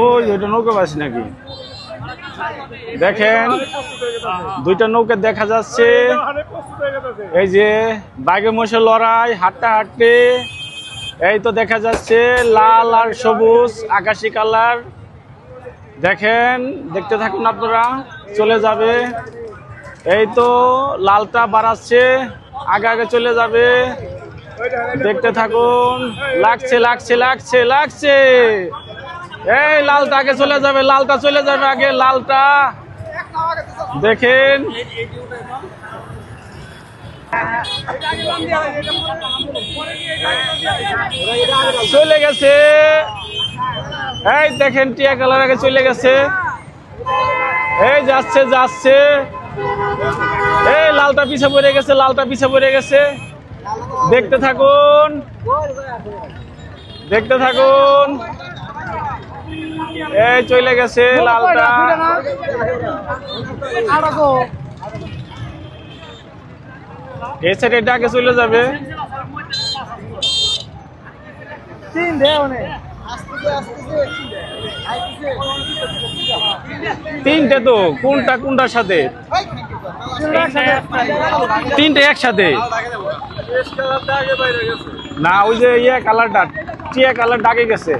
ওই ওইটা নৌকা বাসি নাকি দেখেন দুইটা নৌকা দেখা যাচ্ছে এই যে বাঘে মোষে লড়াই হাঁটতে হাঁটতে এই তো দেখা যাচ্ছে লাল আর সবুজ আকাশি কালার দেখেন দেখতে থাকুন আপনারা চলে যাবে এই তো লালটা বাড়াচ্ছে আগে আগে চলে যাবে দেখতে থাকুন লাগছে লাগছে লাগছে লাগছে এই লালটা আগে চলে যাবে লালটা চলে যাবে আগে লালটা দেখেন চলে গেছে এই দেখেন টিয়া কালার আগে চলে গেছে এই যাচ্ছে যাচ্ছে এই লালটা পিছে পড়ে গেছে লালটা পিছে পড়ে গেছে দেখতে থাকুন দেখতে থাকুন এই চলে গেছে লালটা এই সাইডে ডাকে চলে যাবে তিনটে তো কোনটা কোনটার সাথে তিনটে একসাথে না ওই যে ইয়ে কালারটা টিয়া কালার ডাকে গেছে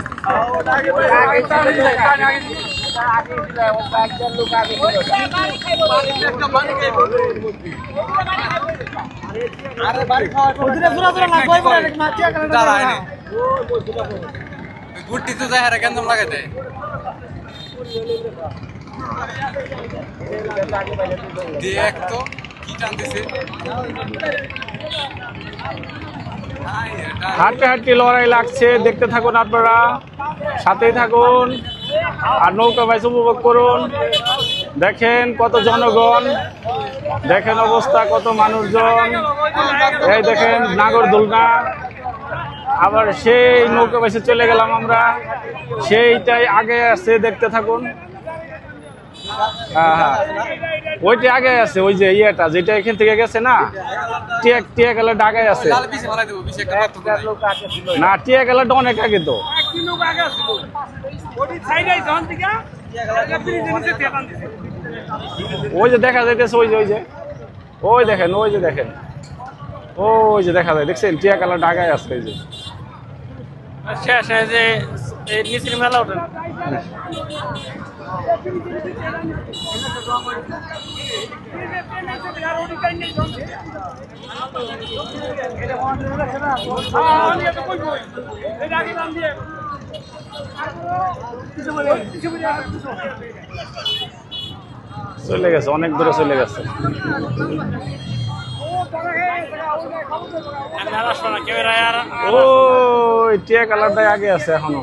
গুটি তো যায় কেন লাগাতে দেখ তো কি টানতেছে হাঁটতে হাঁটতে লড়াই লাগছে দেখতে থাকুন আপনারা সাথেই থাকুন আর নৌকা বাইচ উপভোগ করুন দেখেন কত জনগণ দেখেন অবস্থা কত মানুষজন এই দেখেন নাগরদোলনা আবার সেই নৌকা বাইচে চলে গেলাম আমরা সেইটাই আগে আছে দেখতে থাকুন হ্যাঁ হ্যাঁ ওইটা আগে আছে ওই যে ইয়েটা যেটা এখান থেকে গেছে না টিয়া কালারটা আগে আছে না টিয়া কালারটা অনেক আগে তো ওই যে দেখা যাইতেছে ওই যে ওই দেখেন ওই যে দেখেন ওই যে দেখা যায় দেখছেন টিয়া কালারটা আগে আছে এই যে শেষ যে নিচের মেলা ওঠেন চলে গেছে অনেক দূরে চলে গেছে কেউ ওই টিয়া কালারটাই আগে আছে এখনো